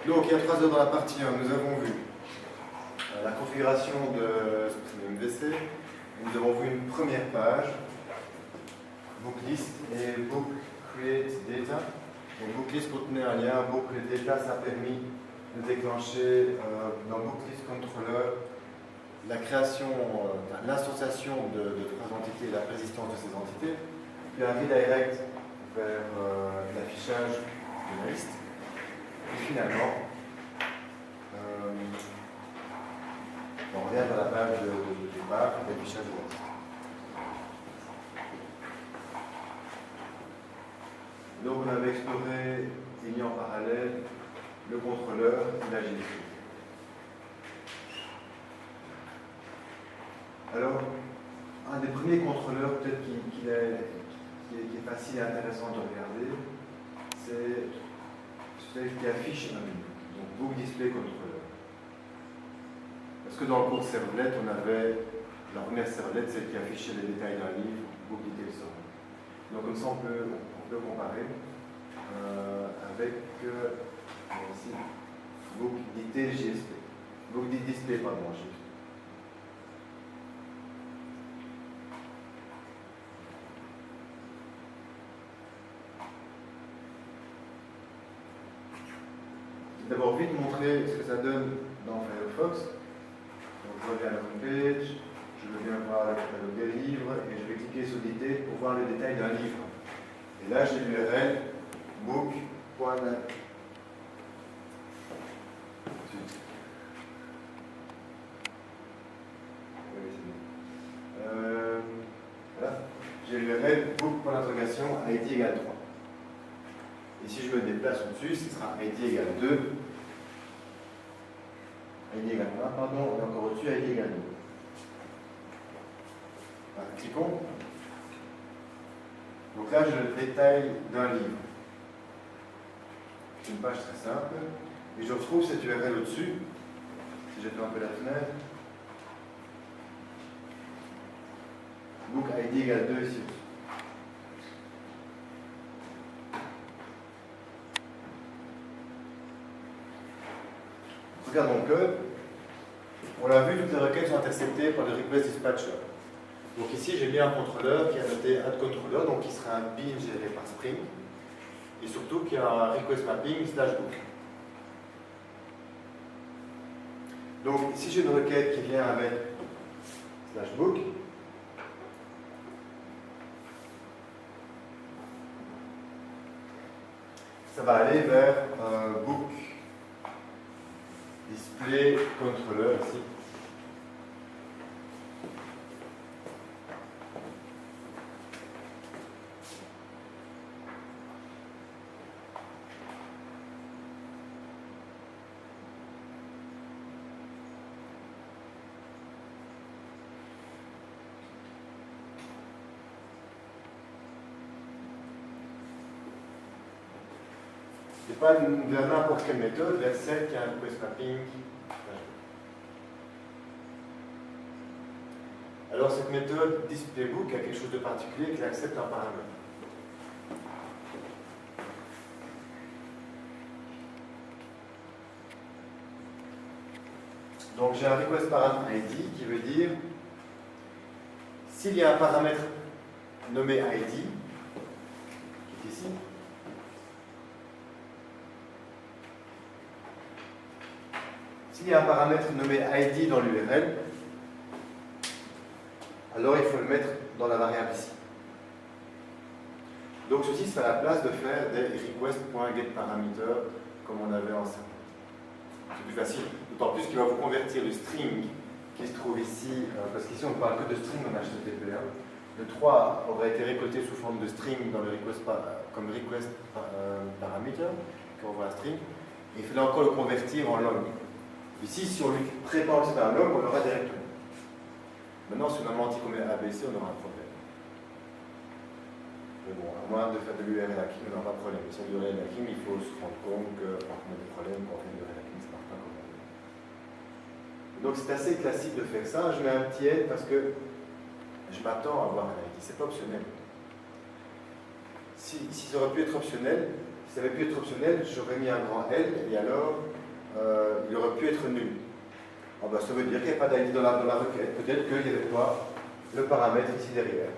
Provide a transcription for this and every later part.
Donc, il y a 3 heures dans la partie 1, nous avons vu la configuration de MVC. Nous avons vu une première page, book list et book create data. Donc, book list contenait un lien, book create data, ça a permis de déclencher dans book list controller la création, l'association de 3 entités et la persistance de ces entités, puis un redirect vers l'affichage de la liste. Et finalement, on revient dans la page de départ d'affichage de la liste. Donc on avait exploré, il y a en parallèle, le contrôleur et la gestion. Alors, un des premiers contrôleurs peut-être qui est facile et intéressant de regarder, c'est celui qui affiche un livre, donc Book Display Controller. Parce que dans le cours servlet, on avait la première servlet, celle qui affichait les détails d'un livre, Book Details Servlet. Donc comme ça, on peut comparer avec ici, Book Details GSP. Book Display, pardon, GSP. D'abord vite montrer ce que ça donne dans Firefox. Donc je reviens à la homepage, je reviens voir le catalogue des livres et je vais cliquer sur Detail pour voir le détail d'un livre. Et là j'ai l'URL book.net. Voilà. J'ai l'URL book.interrogation ID égale 3. Et si je me déplace au-dessus, ce sera ID égale 2, ID égale 1, pardon, et encore au-dessus, ID égale 2. Voilà, cliquons. Donc là, j'ai le détail d'un livre. C'est une page très simple. Et je retrouve cette URL au-dessus. Si je ferme un peu la fenêtre. Book ID égale 2 ici. Regardons le code. On l'a vu, toutes les requêtes sont interceptées par le request dispatcher. Donc ici, j'ai mis un contrôleur qui a noté add controller, donc qui sera un bin géré par Spring, et surtout qui a un request mapping /book. Donc ici, j'ai une requête qui vient avec /book. Ça va aller vers book display controller ici. Et pas vers n'importe quelle méthode, vers celle qui a un request mapping. Alors cette méthode displayBook a quelque chose de particulier qui accepte un paramètre. Donc j'ai un request param ID qui veut dire s'il y a un paramètre nommé ID, qui est ici, s'il y a un paramètre nommé ID dans l'URL, alors il faut le mettre dans la variable ici. Donc ceci sera la place de faire des request.getParameter comme on avait en servlet. C'est plus facile, d'autant plus qu'il va vous convertir le string qui se trouve ici, parce qu'ici on ne parle que de string en HTTP. Le 3 aurait été récolté sous forme de string dans le request comme request parameter, qui envoie un string, et il fallait encore le convertir en log. Ici, si on lui prépare que c'est un log, on l'aura directement. Maintenant, si on a menti comme ABC, on aura un problème. Mais bon, à moins de faire de l'URL hacking, on n'aura pas de problème. Si on fait de l'URL hacking, il faut se rendre compte qu'on a des problèmes quand on fait de l'URL hacking, ça ne marche pas comme on veut. Donc c'est assez classique de faire ça. Je mets un petit aide parce que je m'attends à avoir un ID. C'est pas optionnel. Si ça aurait pu être optionnel, ça avait pu être optionnel, j'aurais mis un grand L, et alors, il aurait pu être nul. Ah ben, ça veut dire qu'il n'y a pas d'ID dans la requête. Peut-être qu'il n'y avait pas le paramètre ici derrière.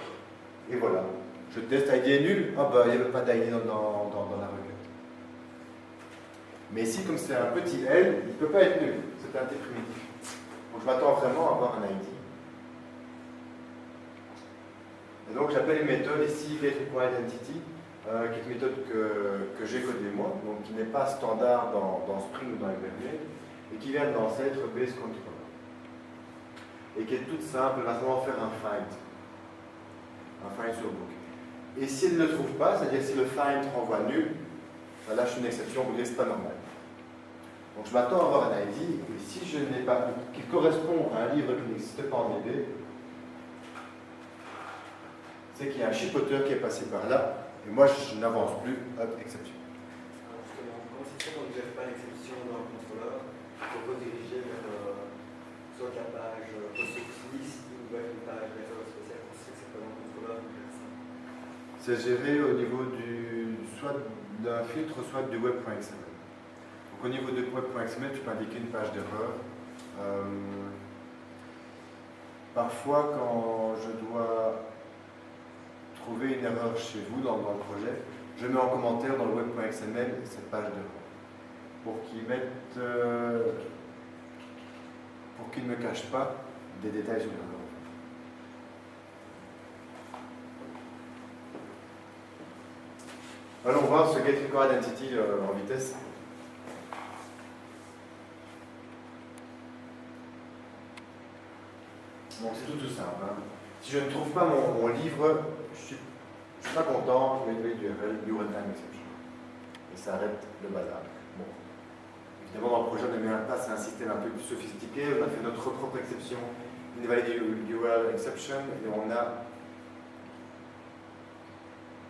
Et voilà. Je teste ID est nul. Ah ben, il n'y avait pas d'ID dans la requête. Mais ici, comme c'est un petit L, il ne peut pas être nul. C'est un T primitif. Donc je m'attends vraiment à avoir un ID. Et donc j'appelle une méthode ici, getRequiredIdentity, qui est une méthode que j'ai codée moi, donc qui n'est pas standard dans Spring ou dans Hibernate, et qui vient de l'ancêtre base controller. Et qui est toute simple, elle va simplement faire un find sur book. Et si elle ne le trouve pas, c'est-à-dire si le find renvoie nul, ça lâche une exception, vous dites c'est pas normal. Donc je m'attends à avoir un ID, et si je n'ai pas, qui correspond à un livre qui n'existe pas en DB, c'est qu'il y a un chipoteur qui est passé par là, et moi je n'avance plus, hop, exception. Alors justement, comment c'est fait qu'on ne gère pas l'exception dans le contrôleur pour rediriger vers soit la page ressources list ou vers une page méthode spéciale, on sait que c'est pas dans le contrôleur, donc ça. C'est géré au niveau soit d'un filtre, soit du web.xml. Donc au niveau de web.xml, tu peux indiquer une page d'erreur. Parfois, quand je dois trouver une erreur chez vous dans le projet, je mets en commentaire dans le web.xml cette page d'erreur pour qu'ils ne me cachent pas des détails sur l'erreur. Allons voir ce getRequiredIdentity en vitesse. Donc c'est tout simple. Hein. Si je ne trouve pas mon livre, je suis pas content, je vais utiliser l'URL URLTime exception. Et ça arrête le bazar. Bon. Évidemment, dans le projet, on a mis en place un système un peu plus sophistiqué. On a fait notre propre exception, invalidé URL exception, et on a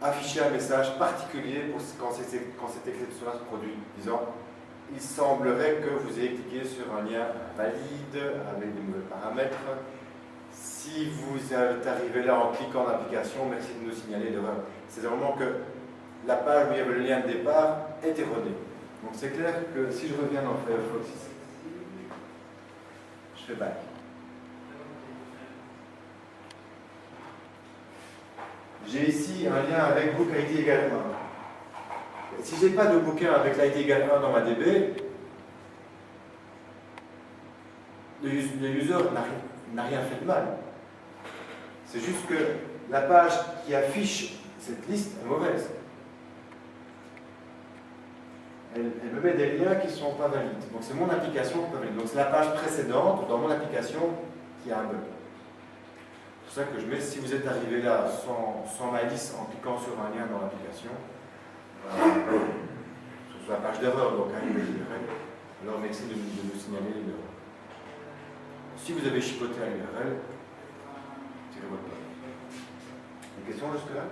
affiché un message particulier pour quand cette exception-là se produit, disant il semblerait que vous ayez cliqué sur un lien valide avec des mauvais paramètres. Si vous êtes arrivé là en cliquant dans l'application, merci de nous signaler l'erreur. C'est vraiment que la page où il y avait le lien de départ est erronée. Donc c'est clair que si je reviens dans Firefox, je fais back. J'ai ici un lien avec book ID égale 1. Si je n'ai pas de bouquin avec l'ID égale 1 dans ma DB, le user n'a rien fait de mal. C'est juste que la page qui affiche cette liste est mauvaise. Elle me met des liens qui ne sont pas valides. Donc c'est mon application qui n'est pas valide. Donc c'est la page précédente dans mon application qui a un bug. C'est pour ça que je mets, si vous êtes arrivé là sans malice en cliquant sur un lien dans l'application, sur la page d'erreur, donc un URL, alors merci de nous signaler l'erreur. Si vous avez chipoté à l'URL, tirez votre page. Une question jusque-là?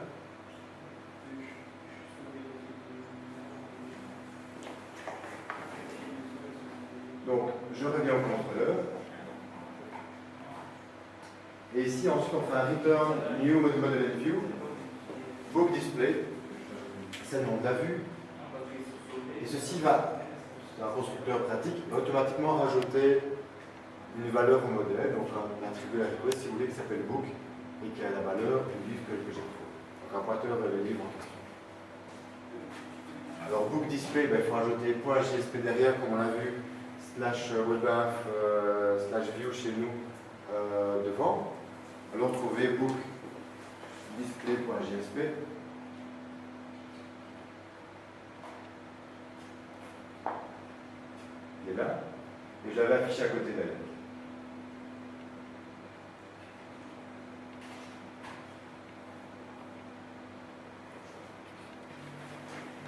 Donc, je reviens au contrôleur. Et ici, ensuite, on fait un return new model view, book display, c'est le nom de la vue. Et ceci va, c'est un constructeur pratique, va automatiquement rajouter une valeur au modèle, donc un attribut à la request, si vous voulez, qui s'appelle book et qui a la valeur du livre que j'ai trouvé. Donc un pointeur vers le livre en question. Alors book display, il faut rajouter .jsp derrière, comme on l'a vu, /webinf /view chez nous devant. Alors trouvez book display.jsp. Il est là. Et je l'avais affiché à côté d'elle.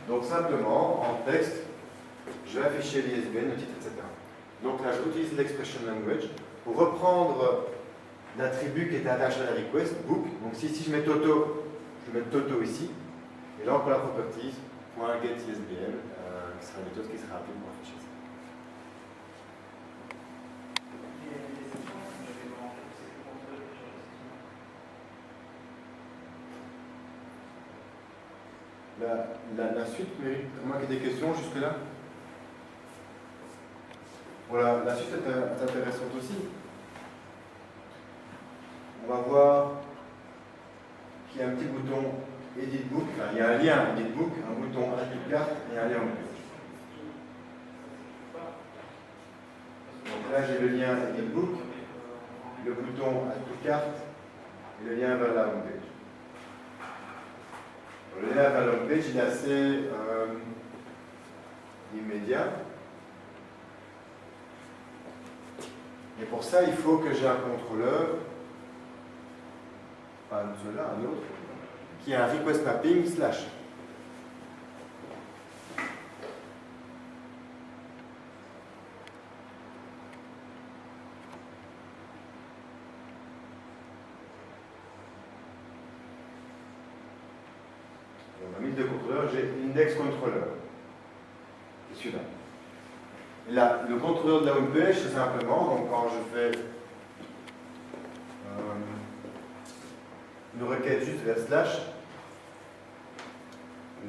Donc simplement, en texte, je vais afficher l'ISBN, le titre, etc. Donc là, j'utilise l'expression language pour reprendre l'attribut qui était attaché à la request, book. Donc si je mets Toto, je vais mettre Toto ici. Et là, on prend la properties, .getISBN, qui sera une méthode qui sera appelée pour afficher ça. La suite mérite à moins qu'il y ait des questions jusque-là. Voilà, la suite est intéressante aussi. On va voir qu'il y a un petit bouton Edit Book, enfin, il y a un lien Edit Book, un bouton Add to Cart et un lien Homepage. Donc là j'ai le lien Edit Book, le bouton Add to Cart et le lien vers la Homepage. Le lien vers la Homepage il est assez immédiat. Et pour ça, il faut que j'ai un contrôleur, pas celui-là, un autre, qui a un request mapping /. On a mis deux contrôleurs, j'ai index controller. C'est celui-là. Et là, le contrôleur de la homepage, c'est simplement, donc quand je fais une requête juste vers /,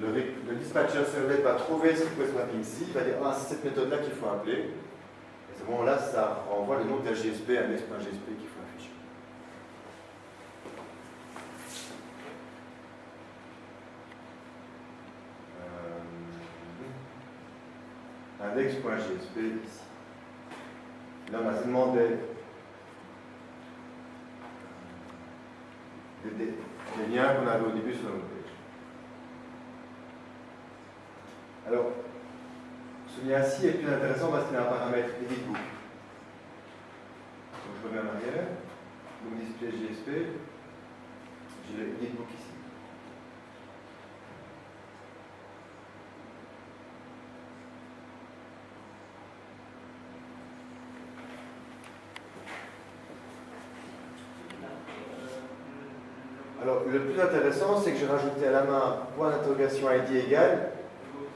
le dispatcher servlet va trouver ce request mapping ici, il va dire ah, c'est cette méthode-là qu'il faut appeler. Et à ce moment-là, ça renvoie le nom de la GSP à index.gsp qu'il faut afficher. Index.gsp ici. Là, on a seulement des liens qu'on avait au début sur la homepage. Alors, ce lien-ci est plus intéressant parce qu'il a un paramètre edit book. Donc, je reviens en arrière. Donc, display GSP. J'ai le edit book ici. Alors, le plus intéressant, c'est que j'ai rajouté à la main point d'interrogation ID égale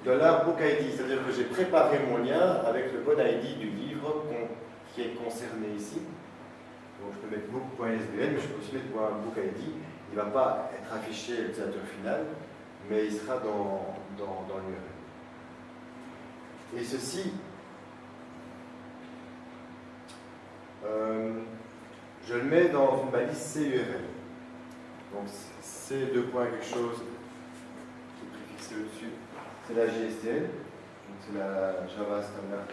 $book ID, c'est-à-dire que j'ai préparé mon lien avec le code ID du livre qui est concerné ici. Donc, je peux mettre book.isbn, mais je peux aussi mettre .book ID. Il ne va pas être affiché à l'utilisateur final, mais il sera dans l'URL. Et ceci, je le mets dans une balise CURL. Donc c'est deux points quelque chose qui est préfixé au-dessus, c'est la GSTL, donc c'est la Java Standard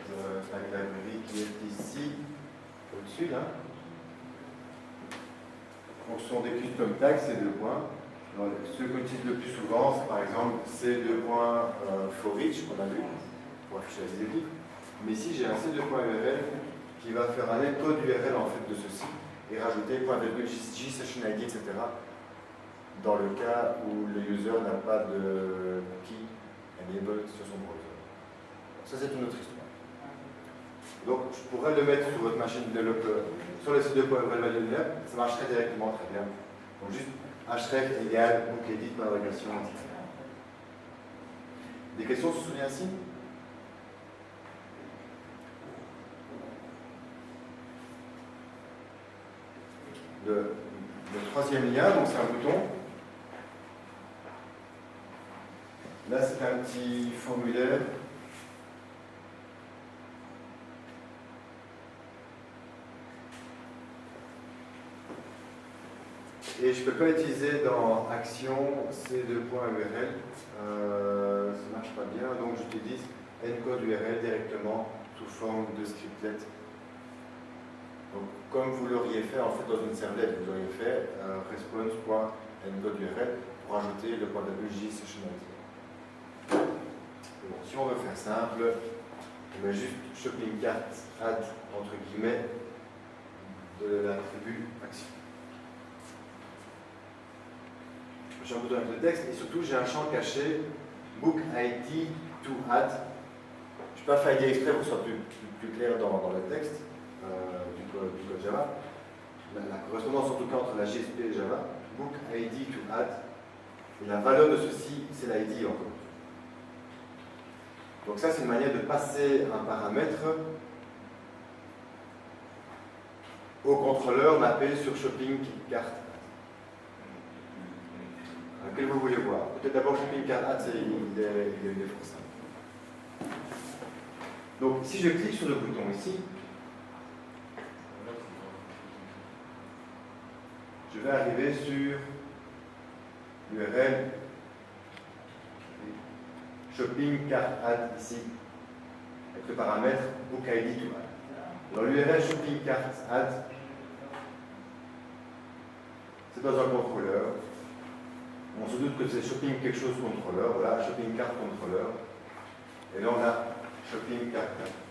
Tag Library qui est ici, au-dessus là. Donc ce sont des custom tags, ces deux points. Alors, ceux qu'on utilise le plus souvent, c'est par exemple ces deux points for each qu'on a vu, pour afficher la liste des livres. Mais ici j'ai un ces deux points URL qui va faire un encode URL en fait de ceci et rajouter .g session ID, etc. dans le cas où le user n'a pas de cookie enable sur son browser. Ça, c'est une autre histoire. Donc, je pourrais le mettre sur votre machine de développeur, sur le site de .value, ça marcherait directement très bien. Donc, juste href égale book edit navigation. Des questions sur ce lien-ci? Le troisième lien, donc c'est un bouton. Là, c'est un petit formulaire. Et je ne peux pas utiliser dans Action ces deux points URL. Ça ne marche pas bien, donc j'utilise encode URL directement sous forme de scriptlet. Donc, comme vous l'auriez fait en fait dans une servlette, vous auriez fait response.encode URL pour ajouter le point .g session ID. Bon, si on veut faire simple, on met juste shopping cart add entre guillemets de l'attribut action. J'ai un bouton avec le texte et surtout j'ai un champ caché book ID to add. Je ne peux pas faire ID exprès pour que ce soit plus clair dans le texte du code Java. La correspondance en tout cas entre la GSP et Java, book ID to add. Et la valeur de ceci, c'est l'ID encore. Donc ça, c'est une manière de passer un paramètre au contrôleur mappé sur shopping cart. Lequel vous voulez voir? Peut-être d'abord Shopping Cart Ads, il est fort simple. Donc, si je clique sur le bouton ici, je vais arriver sur l'URL Shopping Cart Ad ici, avec le paramètre Book ID to Add. Alors, l'URL Shopping Cart Ad, c'est dans un contrôleur. On se doute que c'est Shopping quelque chose contrôleur. Voilà, Shopping Cart contrôleur. Et là, on a Shopping Cart.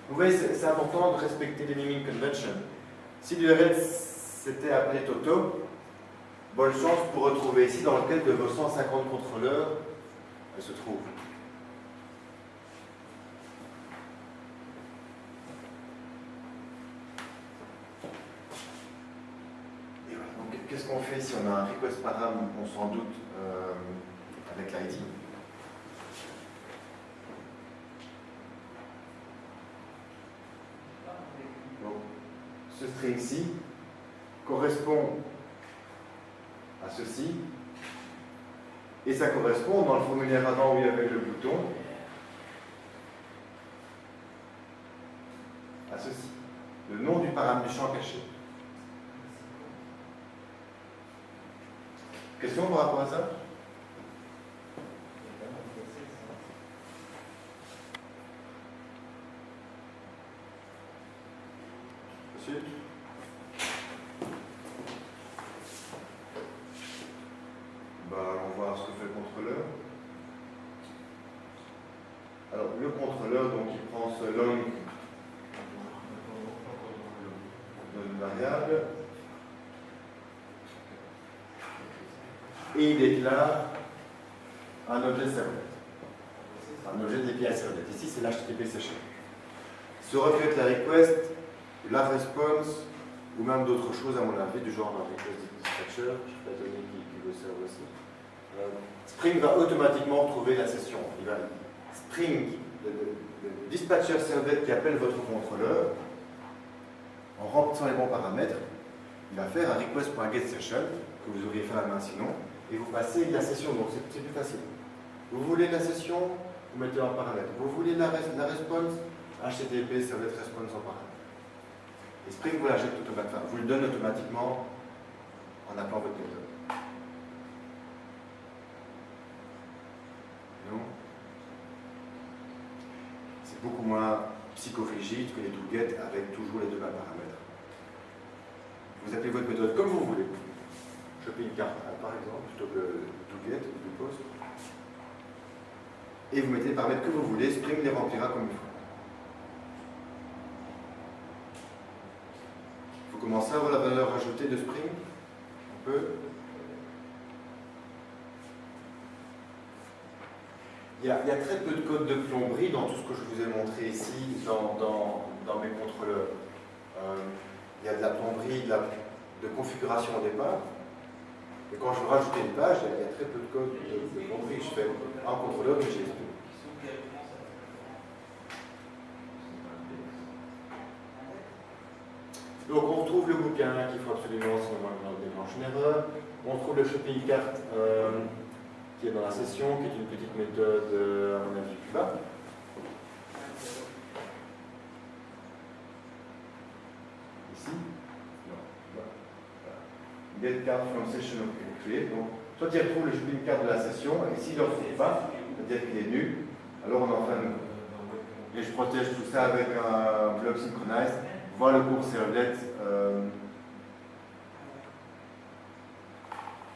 Vous voyez, c'est important de respecter les naming conventions. Si l'URL s'était appelé Toto, bonne chance pour retrouver ici dans lequel de vos 150 contrôleurs elle se trouve. Et voilà, donc qu'est-ce qu'on fait si on a un request param, on s'en doute, avec l'ID? Ce string-ci correspond à ceci, et ça correspond dans le formulaire avant où il y avait le bouton à ceci, le nom du paramètre du champ caché. Question par rapport à ça? Monsieur? Allons voir ce que fait le contrôleur. Alors, le contrôleur, donc, il prend ce long de variable et il déclare un objet servlet, un objet d'API servlet. Ici, c'est l'HTTP session. Se reflète la request, la response, ou même d'autres choses, à mon avis, du genre un request dispatcher. Je peux pas donner qui le serve aussi. Spring va automatiquement retrouver la session. Spring, le dispatcher servlet qui appelle votre contrôleur, en remplissant les bons paramètres, il va faire un request.getSession, que vous auriez fait à la main sinon, et vous passez la session, donc c'est plus facile. Vous voulez la session, vous mettez en paramètre. Vous voulez la response, HTTP servlet response en paramètre. Et Spring vous la jette automatiquement, vous le donne automatiquement en appelant votre méthode. C'est beaucoup moins psychorigide que les toGet avec toujours les deux mêmes paramètres. Vous appelez votre méthode comme vous voulez. Shopping Cart par exemple, plutôt que toGet ou toPost. Et vous mettez les paramètres que vous voulez, Spring les remplira comme il faut. Il faut commencer à voir la valeur ajoutée de Spring. On peut. Il y a très peu de code de plomberie dans tout ce que je vous ai montré ici, dans mes contrôleurs. Il y a de la plomberie, de configuration au départ. Et quand je veux rajouter une page, il y a très peu de code de plomberie. Je fais un contrôleur que j'ai expliqué. Donc on retrouve le bouquin qu'il faut absolument, sinon on déclenche une erreur. On retrouve le shopping cart qui est dans la session, qui est une petite méthode, à mon avis, plus bas. Ici. Get card from session create. Donc, soit il retrouve le shopping cart de la session, et s'il ne le retrouve pas, c'est-à-dire qu'il est nul, alors on en fait un nouveau. Et je protège tout ça avec un blob synchronized. Voir le cours servlet.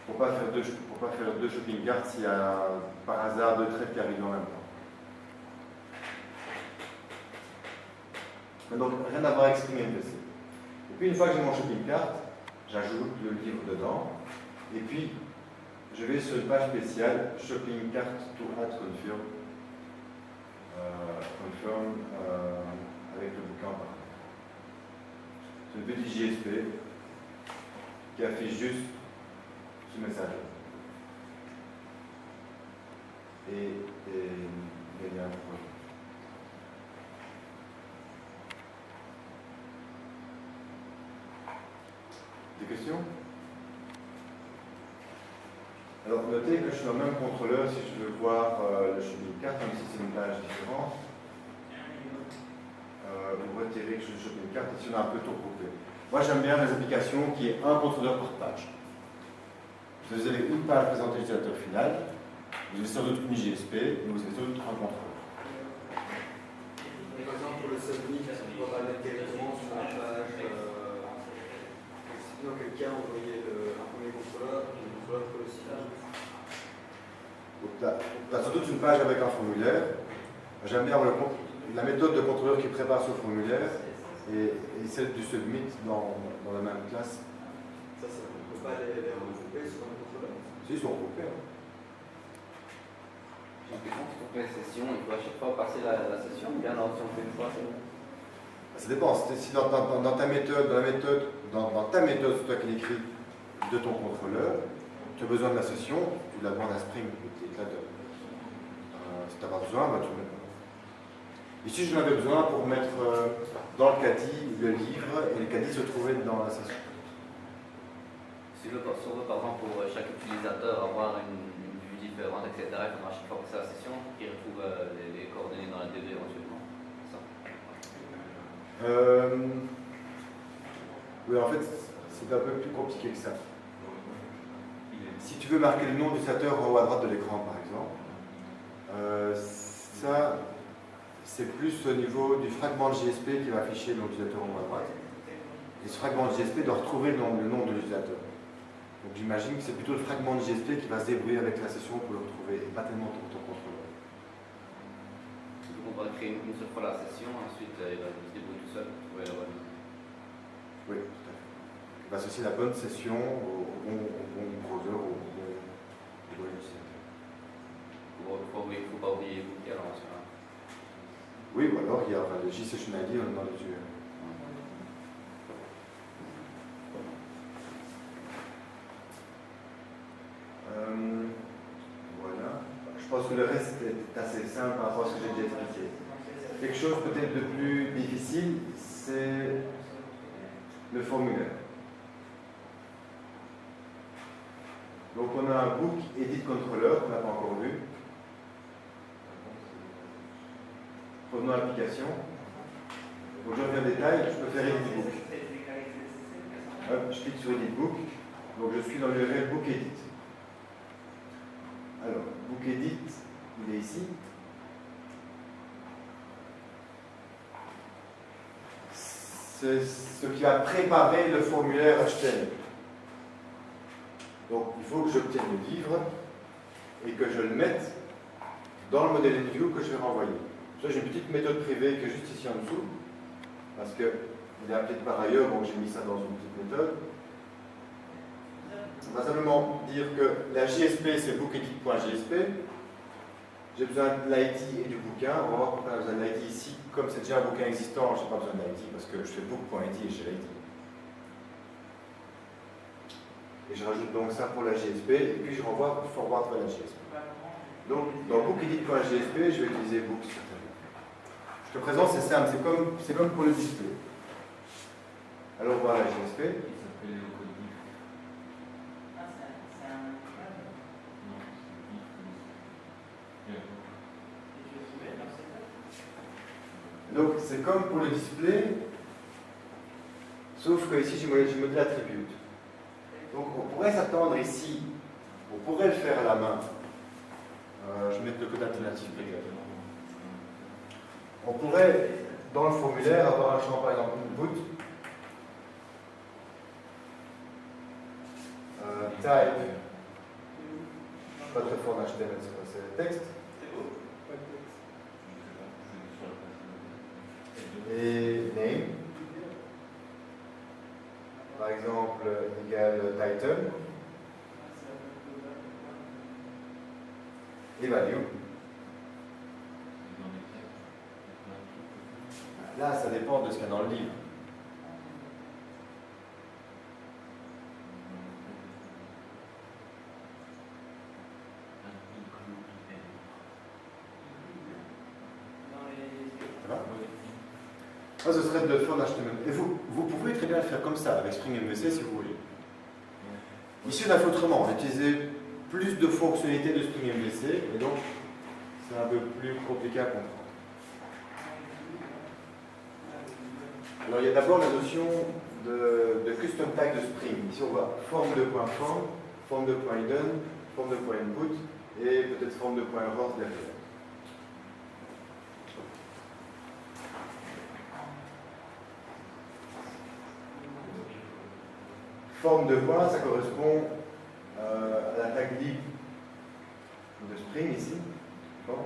Pour ne pas faire deux shopping carts s'il y a par hasard deux traits qui arrivent en même temps. Mais donc rien à voir avec Spring MVC. Et puis une fois que j'ai mon shopping cart, j'ajoute le livre dedans. Et puis je vais sur une page spéciale shopping cart to add confirm. Avec le bouquin en parallèle. C'est une petite JSP qui affiche juste ce message. Et les liens pour rejoindre. Des questions? Alors notez que je suis dans le même contrôleur si je veux voir le chemin de carte, même si c'est une page différente. Ou retirer que je chope une carte, si on a un peu tout groupé. Moi j'aime bien les applications qui est un contrôleur par page. Vous avez une page présentée l'utilisateur final, vous avez sans doute une JSP et vous avez sans doute un contrôleur. Par exemple, pour le submit, on va le mettre directement sur la page. Sinon, quelqu'un a envoyé un premier contrôleur, puis le contrôleur pour le site. Donc là, sans doute une page avec un formulaire. J'aime bien la méthode de contrôleur qui prépare ce formulaire et celle du submit dans la même classe. Ça, on ne peut pas les regrouper sur un contrôleur. Si, ils sont regroupés. J'ai l'impression que pour les sessions, il faut à chaque fois passer la session, ou bien alors si on fait une fois, c'est bon. Ça dépend. Si dans ta méthode, dans ta méthode, c'est toi qui l'écris de ton contrôleur, tu as besoin de la session, tu la demandes à Spring, tu l'éclates. Si tu n'as pas besoin, bah, tu le mets pas. Ici, je l'avais besoin pour mettre dans le caddie le livre, et le caddie se trouvait dans la session. Si on veut par exemple pour chaque utilisateur avoir une vue différente, etc., il faudra à chaque fois passer la session pour qu'il retrouve les coordonnées dans la DB éventuellement. C'est ça. Oui, en fait, c'est un peu plus compliqué que ça. Si tu veux marquer le nom de l'utilisateur en haut à droite de l'écran, par exemple, ça, c'est plus au niveau du fragment de JSP qui va afficher le nom de l'utilisateur en haut à droite. Et ce fragment de JSP doit retrouver le nom de l'utilisateur. Donc j'imagine que c'est plutôt le fragment de JSP qui va se débrouiller avec la session pour le retrouver, et pas tellement ton contrôleur. Donc on va créer une seule fois la session, ensuite il va se débrouiller tout seul pour trouver la bonne. Oui, tout à fait. Il va associer la bonne session au bon browser, au bon utilisateur. Il ne faut pas oublier Book à l'avance. Oui, ou alors il y a le JSession ID dans les yeux. Voilà. Je pense que le reste est assez simple par rapport à ce que j'ai déjà expliqué. Quelque chose peut-être de plus difficile, c'est le formulaire. Donc on a un book edit controller qu'on n'a pas encore vu. Revenons à l'application. Donc je reviens au détail, je peux faire edit book. Hop, je clique sur edit book. Donc je suis dans l'URL book edit. Alors, book edit, il est ici. C'est ce qui va préparer le formulaire HTML. Donc il faut que j'obtienne le livre et que je le mette dans le modèle view que je vais renvoyer. J'ai une petite méthode privée qui est juste ici en dessous, parce qu'il est appelé par ailleurs, donc j'ai mis ça dans une petite méthode. On va simplement dire que la JSP c'est bookedit.jsp. J'ai besoin de l'ID et du bouquin. On va voir pourquoi on a besoin de l'ID ici. Comme c'est déjà un bouquin existant, je n'ai pas besoin de l'ID parce que je fais book.id et j'ai l'ID. Et je rajoute donc ça pour la JSP et puis je renvoie forward vers la JSP. Donc dans bookedit.jsp, je vais utiliser book. Je te présente, c'est simple, c'est comme pour le display. Alors voilà la JSP. Donc c'est comme pour le display, sauf que ici j'ai modèle attribute. Donc on pourrait s'attendre ici, on pourrait le faire à la main. Je vais mettre le code alternatif peut-être. On pourrait, dans le formulaire, avoir un champ par exemple input, type, je suis pas très fort en HTML, c'est texte. Et name, par exemple, égale title, et value. Là, ça dépend de ce qu'il y a dans le livre. Ça, ce serait de le faire en HTML. Et vous pouvez très bien le faire comme ça, avec Spring MVC si vous voulez. Ici, on a fait autrement. On a utilisé plus de fonctionnalités de Spring MVC, et donc c'est un peu plus compliqué à comprendre. Alors il y a d'abord la notion de custom tag de Spring. Ici on voit forme de point form, forme de point hidden, forme de point input, et peut-être forme de point error derrière. Forme de point, ça correspond à la tag lib de Spring ici. Bon.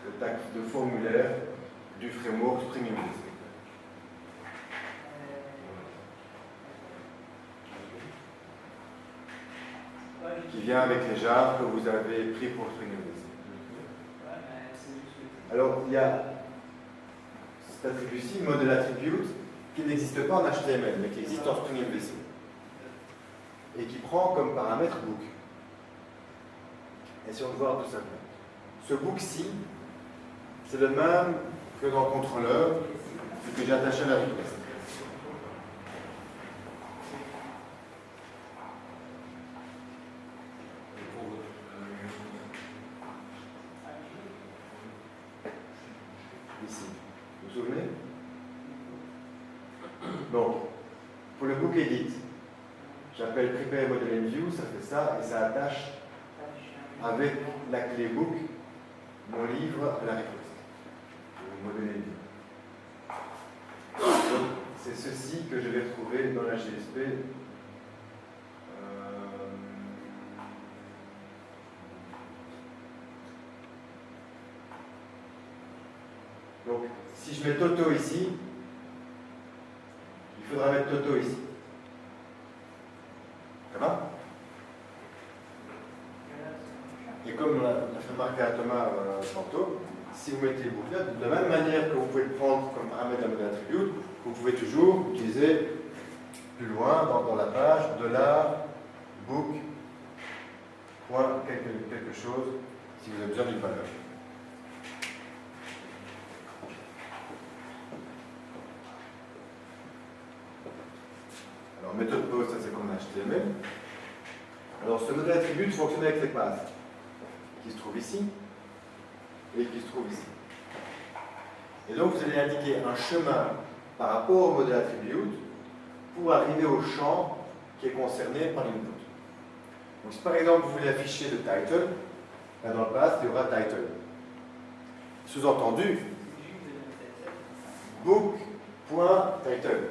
Le tag de formulaire du framework Spring MVC. Qui vient avec les jars que vous avez pris pour Spring MVC. Alors, il y a cet attribut-ci, model attribute, qui n'existe pas en HTML, mais qui existe en Spring MVC. Et qui prend comme paramètre book. Et si on veut voir tout simplement. Ce book-ci, c'est le même que dans le contrôleur, ce que j'ai attaché à la request. Ici. Vous vous souvenez? Donc, pour le book edit, j'appelle prepare model in view, ça fait ça, et ça attache avec la clé book mon livre à la request. Model in view. Donc, c'est ceci que je vais retrouver dans la GSP. Donc, si je mets Toto ici, il faudra mettre Toto ici. Ça va? Et comme l'a fait marquer à Thomas tantôt, si vous mettez les boucles, de la même manière que vous pouvez le prendre comme paramètre d'un modèle attribute, vous pouvez toujours utiliser plus loin dans la page de la book point quelque chose si vous avez besoin d'une valeur. Alors, méthode post, ça c'est comme HTML. Alors, ce modèle attribute fonctionne avec les paths qui se trouvent ici et qui se trouvent ici. Et donc, vous allez indiquer un chemin par rapport au modèle attribute pour arriver au champ qui est concerné par l'input. Donc, si par exemple vous voulez afficher le title, là dans le path, il y aura title. Sous-entendu, book.title.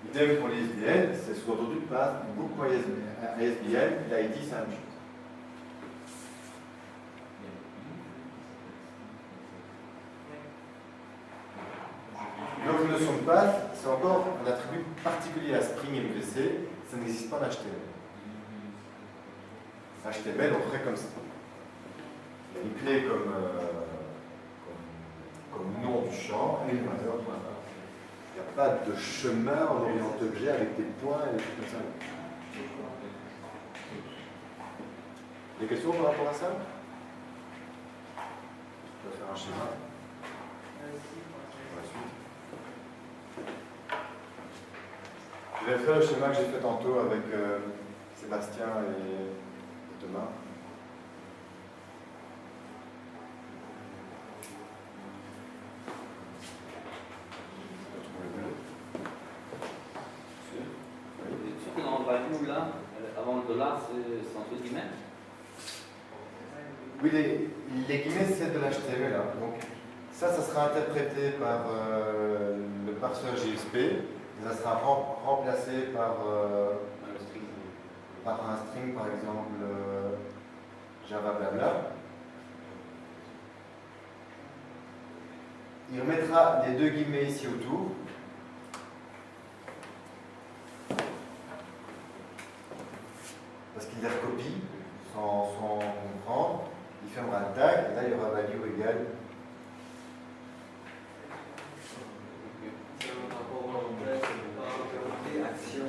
Idem pour les ISBN, c'est sous-entendu par book.isbn, l'ID c'est la même chose. Donc la notion de path, c'est encore un attribut particulier à Spring MVC, ça n'existe pas en HTML. HTML, on ferait comme ça. Il y a une clé comme nom du champ et une valeur. Il n'y a pas de chemin en orienté objet avec des points et des trucs comme ça. Des questions par rapport à ça? Je vais faire un schéma. Je vais faire le schéma que j'ai fait tantôt avec Sébastien et Thomas. Surtout dans le value là, avant le dollar, c'est entre guillemets. Oui, les guillemets, c'est de l'HTML. Hein. Donc, ça sera interprété par le parseur JSP. Et ça sera remplacé par un string, par exemple, Java blabla. Il remettra les deux guillemets ici autour. Parce qu'il les recopie sans comprendre. Il fermera le tag, et là il y aura value égale. C'est un rapport volontaire, c'est pas action,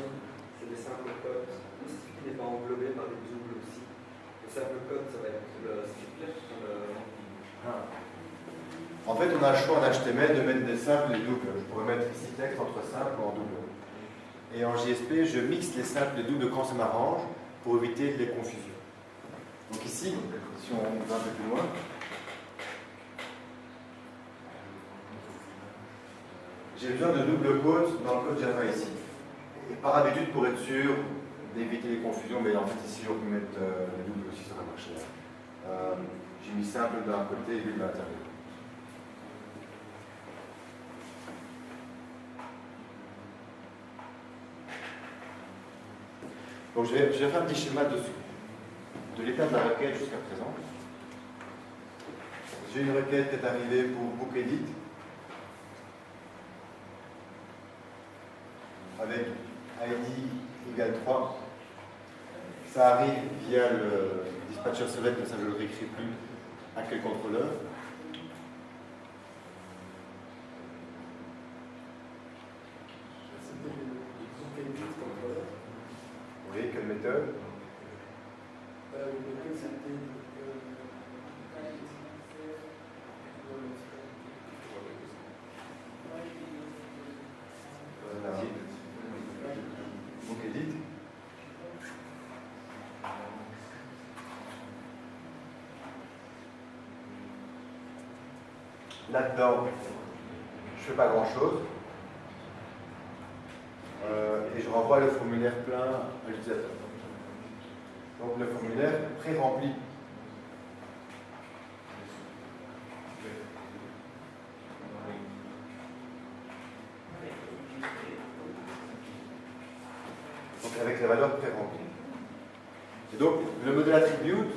c'est des simples codes. Le script n'est pas englobé par des doubles aussi. Le simple code, ça va être le script. En fait, on a le choix en HTML de mettre des simples et des doubles. Je pourrais mettre ici texte entre simple ou en double. Et en JSP, je mixe les simples et les doubles quand ça m'arrange pour éviter les confusions. Donc ici, si on va un peu plus loin, j'ai besoin de double quote dans le code Java ici. Et par habitude, pour être sûr d'éviter les confusions, mais en fait ici, on peut mettre les doubles aussi, ça va marcher. J'ai mis simple d'un côté et double à l'intérieur. Donc je vais faire un petit schéma de l'état de la requête jusqu'à présent. J'ai une requête qui est arrivée pour bookEdit avec ID égale 3. Ça arrive via le dispatcher select, mais ça je ne le réécris plus. À quel contrôleur? Oui, quelle méthode? Voilà. bookEdit. Là-dedans, je ne fais pas grand-chose. Et je renvoie le formulaire plein à l'utilisateur. Donc le formulaire pré-rempli. Donc avec la valeur pré-remplie. Et donc le modèle attribute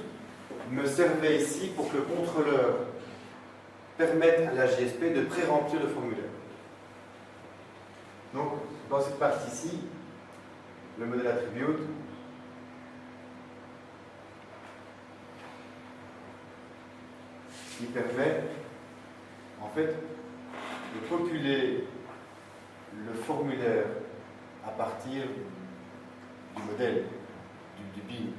me servait ici pour que le contrôleur permette à la JSP de pré-remplir le formulaire. Donc dans cette partie-ci, le modèle attribute qui permet en fait de populer le formulaire à partir du modèle, du bin.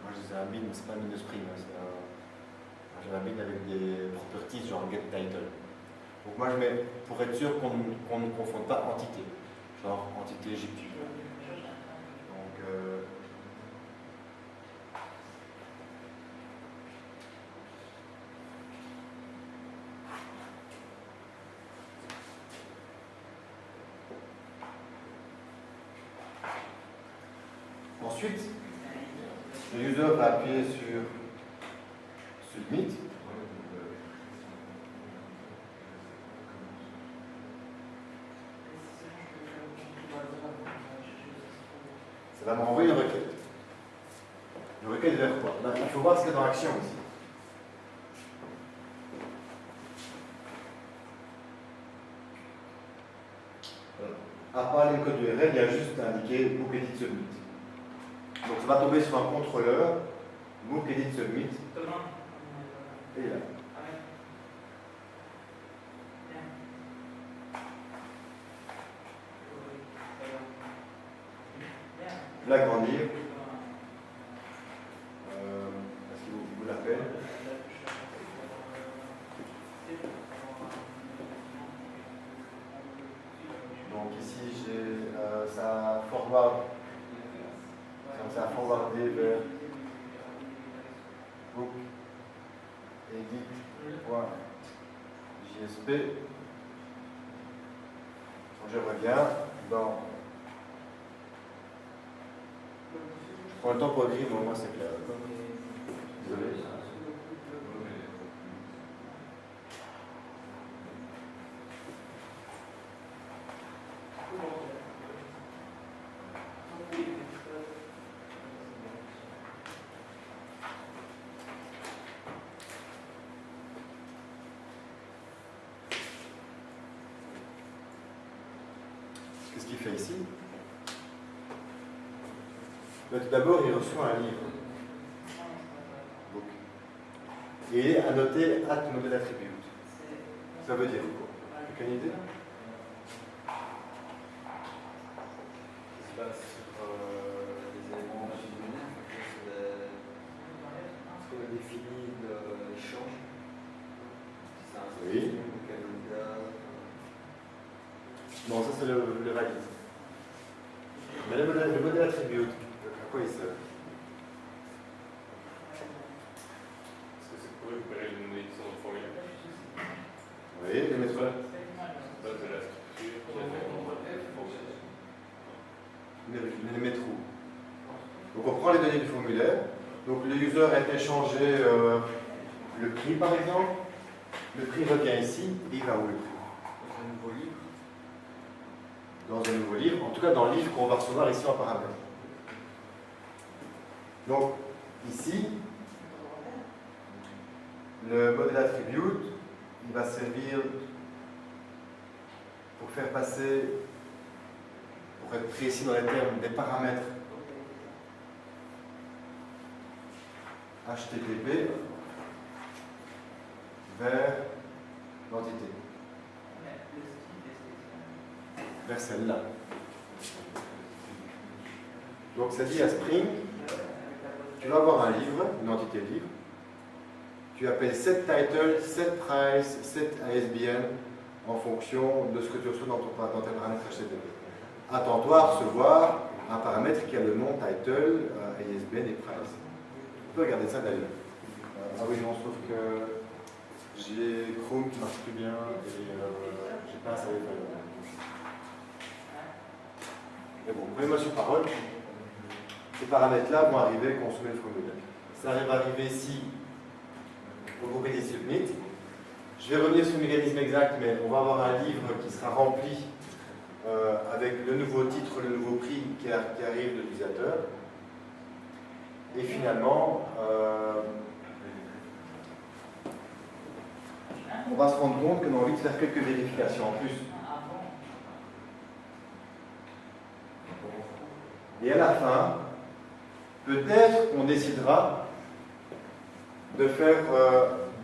Moi je disais un bin, mais c'est pas un bin de Spring, j'ai un bin avec des properties genre getTitle. Donc moi je mets, pour être sûr qu'on ne confonde pas entité, genre entité GPU. Donc ensuite, le user va appuyer sur Submit. Ça va me renvoyer une requête. Une requête vers quoi? Il faut voir ce qu'il y a dans l'action ici. À part les codes URL, il y a juste indiqué bookEdit submit. Donc ça va tomber sur un contrôleur, bookEdit submit. Et là. L'agrandir. Est-ce qu'il vous l'appelle? Donc ici j'ai ça forward. Ça a forwardé vers book edit.jsp. Je reviens dans. Je prends le temps pour écrire, mais au moins c'est clair. Désolé. Qu'est-ce qu'il fait ici? Tout d'abord, il reçoit un livre. Donc, et il est annoté @model attribute. Ça veut dire quoi? Aucune idée? Qui se base sur les éléments fusionnels, ce qu'on a défini l'échange. Non, ça c'est le valide. Mais le modèle attribute, à quoi il sert? Est-ce que c'est pour récupérer les données qui sont dans le formulaire? Oui, les mettre là. Base de la structure, Les mettre où? Donc on prend les données du formulaire. Donc le user a été changé le prix par exemple. Le prix revient ici. Et il va où le prix? Dans un nouveau livre. Dans un nouveau livre. En tout cas dans le livre qu'on va recevoir ici en paramètre. Donc ici, le modèle attribute, il va servir pour faire passer, pour être précis dans les termes, des paramètres HTTP vers l'entité, vers celle-là. Donc ça dit à Spring, tu vas avoir un livre, une entité livre, tu appelles set title, set price, set ISBN en fonction de ce que tu reçois dans tes paramètres HTTP. Attends-toi à recevoir un paramètre qui a le nom title, ISBN et price. On peut regarder ça d'ailleurs. Ah oui, non, sauf que j'ai Chrome qui marche plus bien et j'ai pas un save file. Mais bon, prenez-moi sur parole. Ces paramètres-là vont arriver consommer le formulaire. Ça va arriver ici au groupe Edit Submit. Je vais revenir sur le mécanisme exact, mais on va avoir un livre qui sera rempli avec le nouveau titre, le nouveau prix qui arrive de l'utilisateur. Et finalement, on va se rendre compte qu'on a envie de faire quelques vérifications en plus. Et à la fin, peut-être qu'on décidera de faire,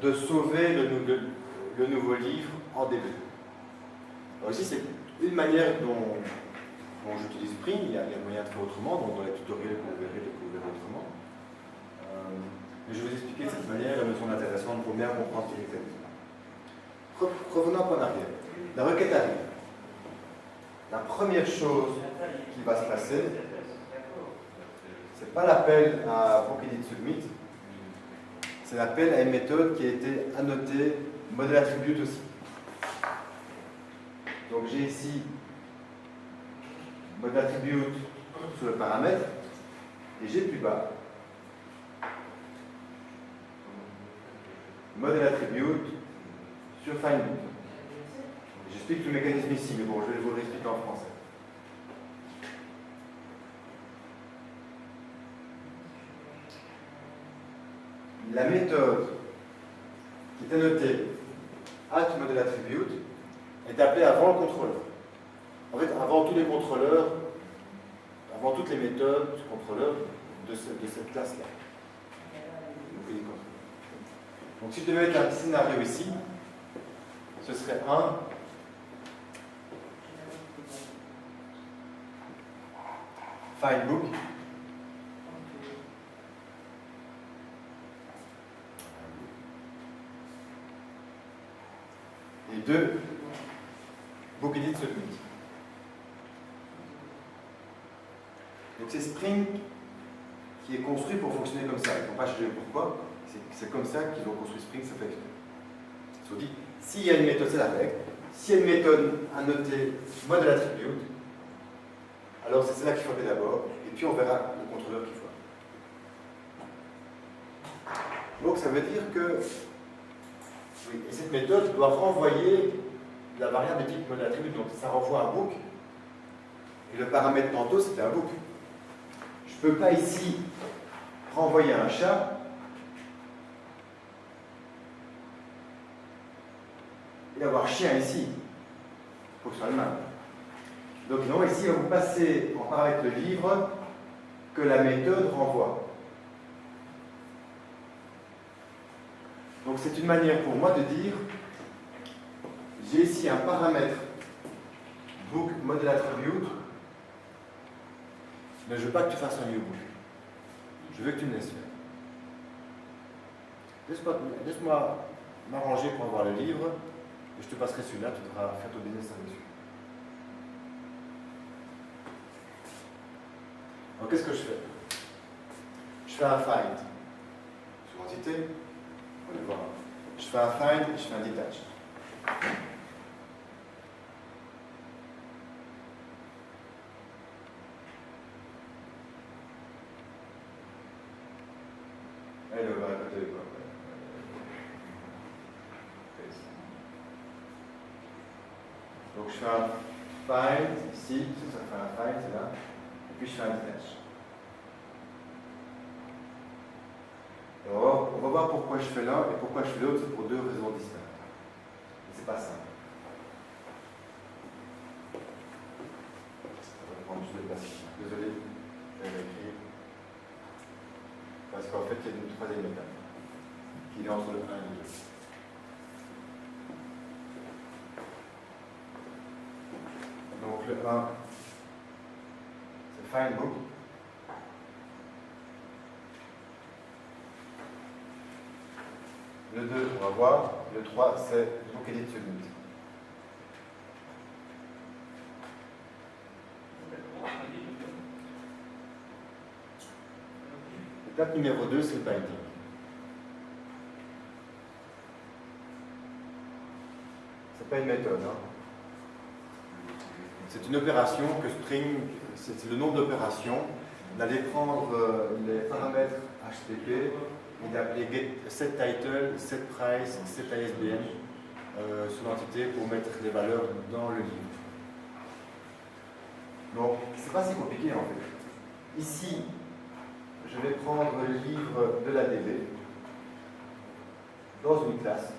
de sauver le nouveau livre en début. Alors ici, c'est une manière dont j'utilise Spring. Il y a moyen de faire autrement, donc dans les tutoriels que vous verrez autrement. Mais je vais vous expliquer de cette manière, elle me semble intéressante pour bien comprendre ce mécanisme. Revenons un peu en arrière. La requête arrive. La première chose qui va se passer, c'est pas l'appel à Edit Submit, c'est l'appel à une méthode qui a été annotée modèle attribute aussi. Donc j'ai ici modèle attribute sur le paramètre et j'ai plus bas modèle attribute sur FindBook. J'explique le mécanisme ici, mais bon, je vais vous l'expliquer en français. La méthode qui est annotée @model attribute est appelée avant le contrôleur. En fait, avant tous les contrôleurs, avant toutes les méthodes contrôleurs de cette classe-là. Donc si je devais mettre un petit scénario ici, ce serait un FindBook et 2 Book Edit Submit. Donc c'est Spring qui est construit pour fonctionner comme ça. Ils n'ont pas cherché pourquoi. C'est comme ça qu'ils ont construit Spring, ça fait exprès. Ils se sont dit, s'il y a une méthode, c'est la règle. S'il y a une méthode annotée model attribute, alors c'est celle-là qu'il faut appeler d'abord, et puis on verra le contrôleur qu'il faut. Donc ça veut dire que oui, et cette méthode doit renvoyer la variable de type model attribute, donc ça renvoie un book, et le paramètre tantôt c'était un book. Je ne peux pas ici renvoyer un chat et avoir chien ici. Il faut que ce soit le même. Donc non, ici, on va vous passer en paramètre le livre que la méthode renvoie. Donc c'est une manière pour moi de dire, j'ai ici un paramètre book model attribute, mais je ne veux pas que tu fasses un new book. Je veux que tu me laisses faire. Laisse-moi m'arranger pour avoir le livre, et je te passerai celui-là, tu devras faire ton business dessus. Donc qu'est-ce que je fais? Je fais un find sur entité. On va voir. Je fais un find et je fais un detach. Allez, on va répéter quoi. Donc je fais un find ici, ça fait un find, c'est là, et puis je fais un detach. Alors, on va voir pourquoi je fais l'un et pourquoi je fais l'autre, c'est pour deux raisons distinctes. C'est pas simple. Ça va prendre juste de place. Désolé, je vais l'écrire. Parce qu'en fait, il y a une troisième étape qui est entre le 1 et le 2. Donc le 1, c'est find book. Le 2, on va voir. Le 3, c'est book edit submit. L'étape numéro 2, c'est le binding. C'est pas une méthode. Hein. C'est une opération que Spring, c'est le nombre d'opérations, d'aller prendre les paramètres HTTP et d'appeler setTitle, setPrice, setISBN sur l'entité pour mettre les valeurs dans le livre. Donc, c'est pas si compliqué en fait. Ici, je vais prendre le livre de l'ADB dans une classe.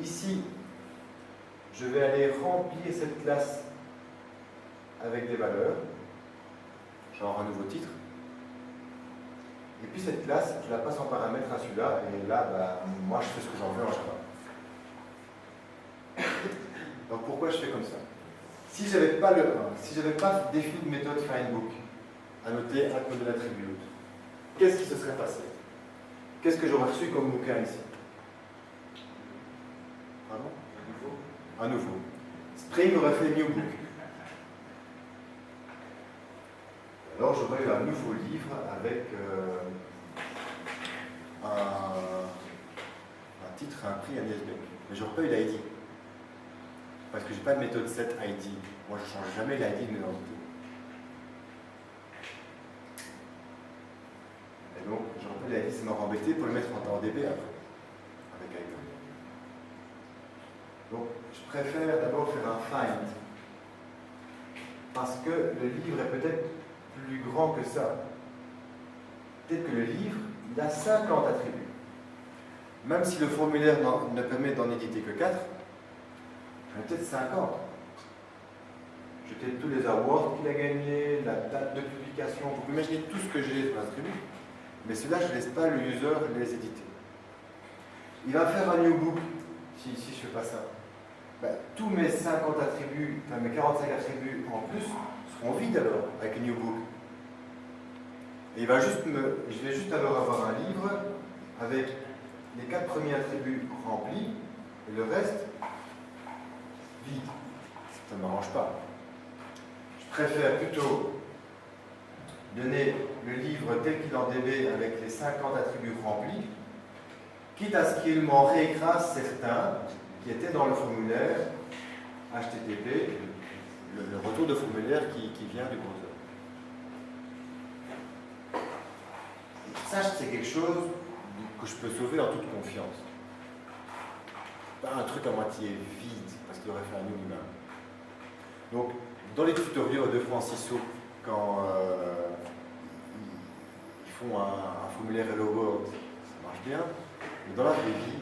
Ici, je vais aller remplir cette classe avec des valeurs, genre un nouveau titre. Et puis cette classe, je la passe en paramètre à celui-là, et là, bah, moi je fais ce que j'en veux en Java. Donc pourquoi je fais comme ça? Si je n'avais pas le 1, si je n'avais pas défini de méthode findBook, à noter un code de l'attribut, qu'est-ce qui se serait passé? Qu'est-ce que j'aurais reçu comme bouquin ici? Pardon? Un nouveau. Spring aurait fait new book. Alors j'aurais eu un nouveau livre avec un titre, un prix, un ISBN. Mais j'aurais pas eu l'ID. Parce que j'ai pas de méthode setID. Moi je ne change jamais l'ID de mes entités. Et donc j'aurais pas l'ID, ça m'aurait embêté pour le mettre en DB après. Avec ID. Donc je préfère d'abord faire un find. Parce que le livre est peut-être plus grand que ça. Peut-être que le livre, il a 50 attributs. Même si le formulaire ne permet d'en éditer que 4, j'en ai peut-être 50. J'ai peut-être tous les awards qu'il a gagnés, la date de publication, vous pouvez imaginer tout ce que j'ai sur l'attribut. Mais cela, je ne laisse pas le user les éditer. Il va faire un new book si je ne fais pas ça. Ben, tous mes 50 attributs, enfin mes 45 attributs en plus, seront vides alors, avec new book. Et je vais juste alors avoir un livre avec les 4 premiers attributs remplis et le reste vide. Ça ne m'arrange pas. Je préfère plutôt donner le livre tel qu'il est en DB avec les 50 attributs remplis, quitte à ce qu'il m'en réécrase certains qui étaient dans le formulaire HTTP, le retour de formulaire qui vient du browser. Ça, c'est quelque chose que je peux sauver en toute confiance. Pas un truc à moitié vide, parce qu'il aurait fait un new lui-même. Donc, dans les tutoriaux de Francisco, quand ils font un formulaire Hello World, ça marche bien. Mais dans la vraie vie,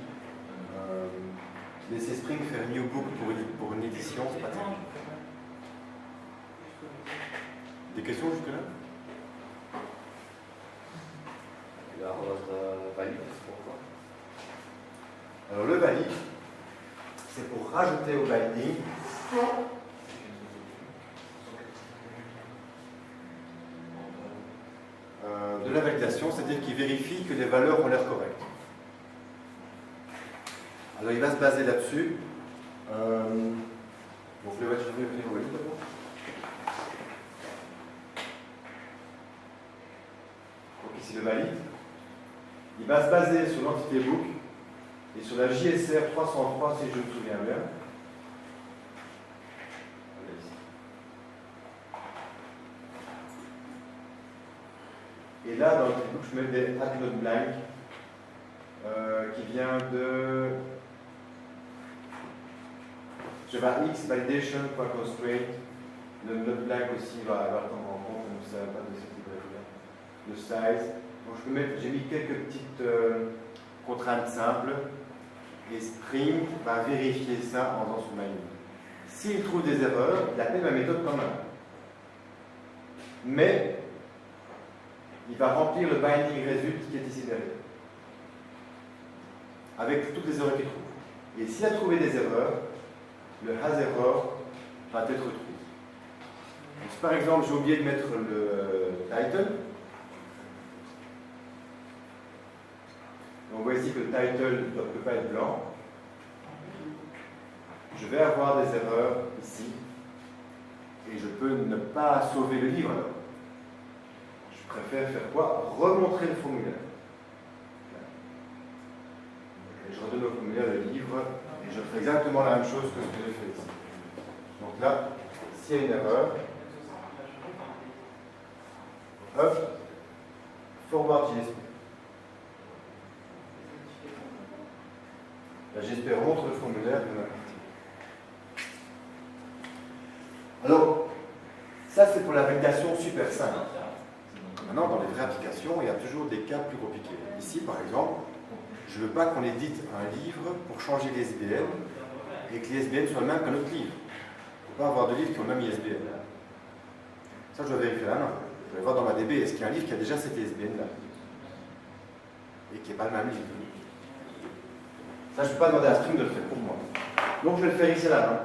laisser Spring faire new book pour une édition, c'est pas terrible. Des questions jusque-là? Alors, valide, c'est pourquoi? Alors, le valide, c'est pour rajouter au binding de la validation, c'est-à-dire qu'il vérifie que les valeurs ont l'air correctes. Alors, il va se baser là-dessus Donc le voiture venir au lit d'abord. Donc ici le valide. Il va se baser sur l'entité book et sur la JSR 303 si je me souviens bien. Et là, dans l'entité book, je mets des add-note blank qui vient de Java X validation.constraint. Le note blank aussi va prendre en compte, donc ça va pas de cette librairie-là. Le size. Donc j'ai mis quelques petites contraintes simples. Et Spring va vérifier ça en faisant son mining. S'il trouve des erreurs, il appelle ma méthode quand même. Mais il va remplir le binding result qui est ici derrière. Avec toutes les erreurs qu'il trouve. Et s'il a trouvé des erreurs, le hasError va être retrouvé. Donc, si par exemple j'ai oublié de mettre le title, donc on voit ici que le title ne peut pas être blanc, je vais avoir des erreurs ici, et je peux ne pas sauver le livre alors. Je préfère faire quoi? Remontrer le formulaire. Et je redonne au formulaire le livre, et je fais exactement la même chose que ce que j'ai fait ici. Donc là, s'il y a une erreur, hop, forward JSP. La JSP remonte le formulaire de ma partie. Alors, ça c'est pour la validation super simple. Maintenant, dans les vraies applications, il y a toujours des cas plus compliqués. Ici, par exemple, je ne veux pas qu'on édite un livre pour changer l'ISBN et que l'ISBN soit le même qu'un autre livre. Il ne faut pas avoir de livres qui ont le même ISBN. Ça, je dois vérifier la main. Je vais voir dans ma DB, est-ce qu'il y a un livre qui a déjà cet ISBN-là et qui n'est pas le même livre. Ça, je ne peux pas demander à Spring de le faire pour moi. Donc, je vais le faire ici à la main.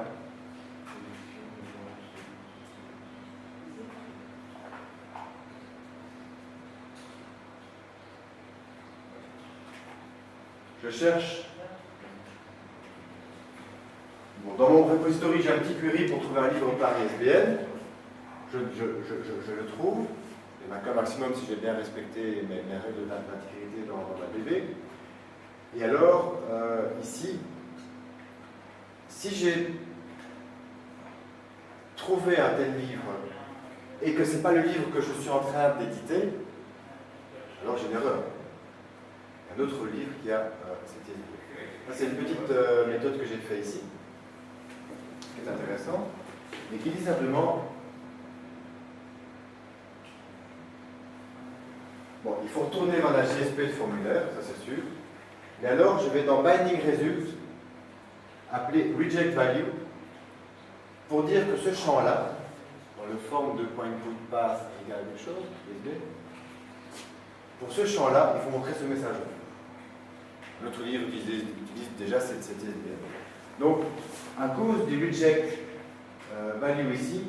Je cherche. Bon, dans mon repository, j'ai un petit query pour trouver un livre par ISBN. Je le trouve. Il y en a qu'un maximum si j'ai bien respecté mes règles d'intégrité dans ma DB. Et alors, ici, si j'ai trouvé un tel livre et que ce n'est pas le livre que je suis en train d'éditer, alors j'ai une erreur. Un autre livre qui a cette idée. C'est une petite méthode que j'ai faite ici, qui est intéressante, et qui dit simplement bon, il faut retourner dans la JSP de formulaire, ça c'est sûr, mais alors je vais dans Binding Result appeler Reject Value pour dire que ce champ-là, dans le forme de .input path égale quelque chose, pour ce champ-là, il faut montrer ce message-là. Notre livre utilise déjà cette ISBN. Donc, à cause du reject value ici,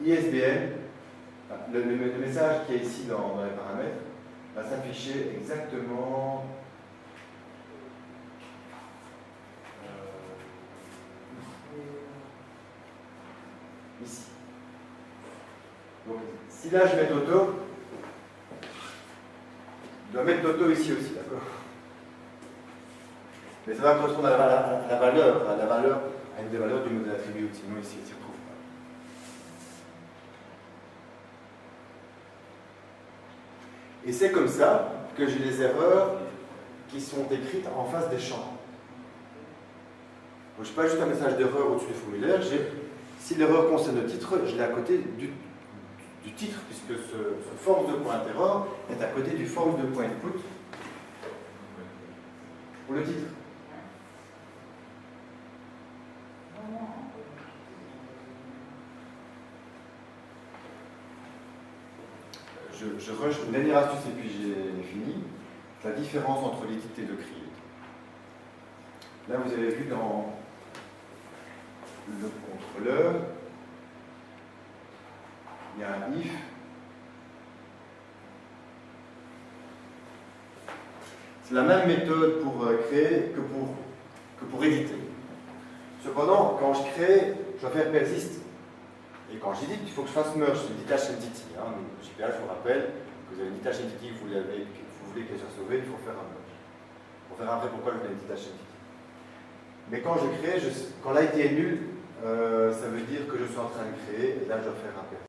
ISBN, le message qui est ici dans les paramètres, va s'afficher exactement ici. Donc, si là je mets Toto, je dois mettre Toto ici aussi, d'accord? Mais ça va correspondre à la valeur, à une des valeurs du modèle attribut, sinon ici, il ne s'y retrouve pas. Et c'est comme ça que j'ai des erreurs qui sont écrites en face des champs. Donc, je n'ai pas juste un message d'erreur au-dessus du formulaire, si l'erreur concerne le titre, je l'ai à côté du titre, puisque ce force de point error est à côté du force de point input pour le titre. Je rush une dernière astuce et puis j'ai fini. La différence entre l'edit et le create. Là, vous avez vu dans le contrôleur, il y a un if. C'est la même méthode pour créer que pour éditer. Cependant, quand je crée, je dois faire persist. Et quand j'édite, il faut que je fasse merge, c'est une detached entity. Hein. Donc, JPA, je vous rappelle que vous avez une detached entity, vous voulez qu'elle soit sauvée, il faut faire un merge. On verra après pourquoi je mets une detached entity. Mais quand je crée, quand l'IT est nul, ça veut dire que je suis en train de créer, et là je dois faire un persist.